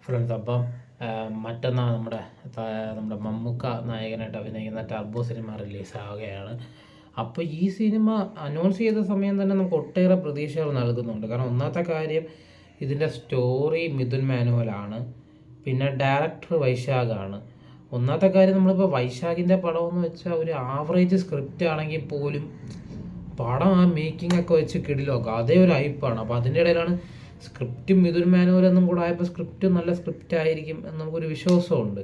Friends. അപ്പം മറ്റന്നാൾ നമ്മുടെ മമ്മൂക്ക നായകനായിട്ട് അഭിനയിക്കുന്ന ടർബോ സിനിമ റിലീസാവുകയാണ്. അപ്പോൾ ഈ സിനിമ അനൗൺസ് ചെയ്ത സമയം തന്നെ നമുക്ക് ഒട്ടേറെ പ്രതീക്ഷകൾ നൽകുന്നുണ്ട്. കാരണം ഒന്നാമത്തെ കാര്യം, ഇതിൻ്റെ സ്റ്റോറി മിഥുൻ മാനുവലാണ്, പിന്നെ ഡയറക്ടർ വൈശാഖാണ്. ഒന്നാമത്തെ കാര്യം, നമ്മളിപ്പോൾ വൈശാഖിൻ്റെ പടമെന്ന് വെച്ചാൽ ഒരു ആവറേജ് സ്ക്രിപ്റ്റ് ആണെങ്കിൽ പോലും പടം ആ മേക്കിംഗ് ഒക്കെ വെച്ച് കിടിലൊക്കെ അതേ ഒരു ഹൈപ്പാണ്. അപ്പോൾ അതിൻ്റെ ഇടയിലാണ് സ്ക്രിപ്റ്റ് മിഥുൻ മാനുവലെന്നും കൂടെ ആയപ്പോൾ സ്ക്രിപ്റ്റ് നല്ല സ്ക്രിപ്റ്റ് ആയിരിക്കും എന്ന് നമുക്കൊരു വിശ്വാസമുണ്ട്.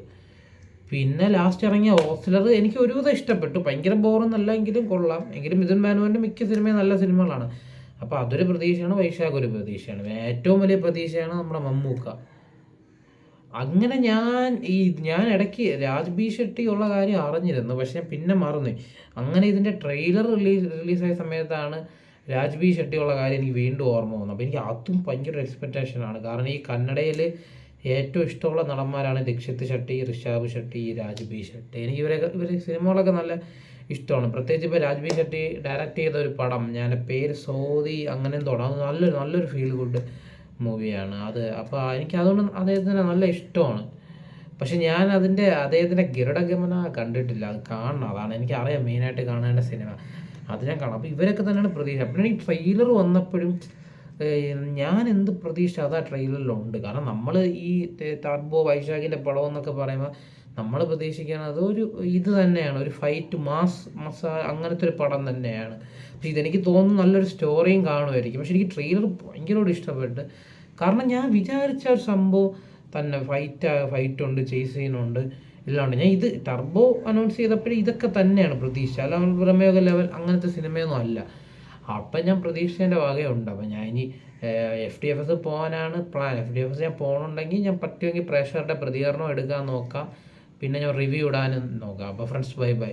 പിന്നെ ലാസ്റ്റ് ഇറങ്ങിയ ഓസ്ലർ എനിക്ക് ഒരുവിധം ഇഷ്ടപ്പെട്ടു. ഭയങ്കര ബോറെന്നല്ല എങ്കിലും കൊള്ളാം. എങ്കിലും മിഥുൻ മാനുവലിൻ്റെ മിക്ക സിനിമയും നല്ല സിനിമകളാണ്. അപ്പോൾ അതൊരു പ്രതീക്ഷയാണ്, വൈശാഖ് ഒരു പ്രതീക്ഷയാണ്. ഏറ്റവും വലിയ പ്രതീക്ഷയാണ് നമ്മുടെ മമ്മൂക്ക. അങ്ങനെ ഞാൻ ഇടയ്ക്ക് രാജ് ബി ഷെട്ടി ഉള്ള കാര്യം അറിഞ്ഞിരുന്നു, പക്ഷേ പിന്നെ മറന്നു. അങ്ങനെ ഇതിൻ്റെ ട്രെയിലർ റിലീസായ സമയത്താണ് രാജ് ബി ഷെട്ടി ഉള്ള കാര്യം എനിക്ക് വീണ്ടും ഓർമ്മ വന്നു. അപ്പോൾ എനിക്ക് അതും ഭയങ്കര എക്സ്പെക്റ്റേഷനാണ്. കാരണം ഈ കന്നഡയിൽ ഏറ്റവും ഇഷ്ടമുള്ള നടന്മാരാണ് ദീക്ഷിത് ഷെട്ടി, ഋഷഭ് ഷെട്ടി, രാജ് ബി ഷെട്ടി. എനിക്ക് ഇവരെ സിനിമകളൊക്കെ നല്ല ഇഷ്ടമാണ്. പ്രത്യേകിച്ച് ഇപ്പോൾ രാജ് ബി ഷെട്ടി ഡയറക്റ്റ് ചെയ്ത ഒരു പടം, ഞാൻ പേര് സോദി അങ്ങനെ തോന്നാം, അത് നല്ലൊരു ഫീൽ ഗുഡ് മൂവിയാണ് അത്. അപ്പോൾ എനിക്ക് അതുകൊണ്ട് അദ്ദേഹത്തിന് നല്ല ഇഷ്ടമാണ്. പക്ഷെ ഞാൻ അദ്ദേഹത്തിൻ്റെ ഗരുഡഗമന കണ്ടിട്ടില്ല. അത് കാണണം, അതാണ് എനിക്കറിയാം മെയിനായിട്ട് കാണേണ്ട സിനിമ. അത് ഞാൻ കാണാം. അപ്പോൾ ഇവരൊക്കെ തന്നെയാണ് പ്രതീക്ഷ. അപ്പോഴാണ് ഈ ട്രെയിലർ വന്നപ്പോഴും ഞാൻ എന്ത് പ്രതീക്ഷ അതാ ട്രെയിലറിലുണ്ട്. കാരണം നമ്മൾ ഈ ടർബോ വൈശാഖിൻ്റെ പടം എന്നൊക്കെ പറയുമ്പോൾ നമ്മൾ പ്രതീക്ഷിക്കുന്നത് ഇത് തന്നെയാണ്, ഒരു ഫൈറ്റ് മസാല അങ്ങനത്തെ ഒരു പടം തന്നെയാണ്. പക്ഷെ ഇതെനിക്ക് തോന്നുന്നു നല്ലൊരു സ്റ്റോറിയും കാണുമായിരിക്കും. പക്ഷെ എനിക്ക് ട്രെയിലർ ഭയങ്കരമായിട്ട് ഇഷ്ടപ്പെട്ട്. കാരണം ഞാൻ വിചാരിച്ച ഒരു സംഭവം തന്നെ, ഫൈറ്റുണ്ട്, ചേസ് സീനുണ്ട്, എല്ലാം ഉണ്ട്. ഞാൻ ഇത് ടർബോ അനൗൺസ് ചെയ്തപ്പോഴും ഇതൊക്കെ തന്നെയാണ് പ്രതീക്ഷ, അല്ല പ്രമേഹ ലെവൽ അങ്ങനത്തെ സിനിമയൊന്നും അല്ല. അപ്പം ഞാൻ പ്രതീക്ഷേൻ്റെ വകയുണ്ട്. അപ്പം ഞാൻ ഇനി FDFS പോകാനാണ് പ്ലാൻ. FDFS ഞാൻ പോകണമെന്നുണ്ടെങ്കിൽ ഞാൻ പറ്റുമെങ്കിൽ പ്രേക്ഷകരുടെ പ്രതികരണം എടുക്കാൻ നോക്കാം. പിന്നെ ഞാൻ റിവ്യൂ ഇടാനും നോക്കാം. അപ്പോൾ ഫ്രണ്ട്സ്, ബൈ.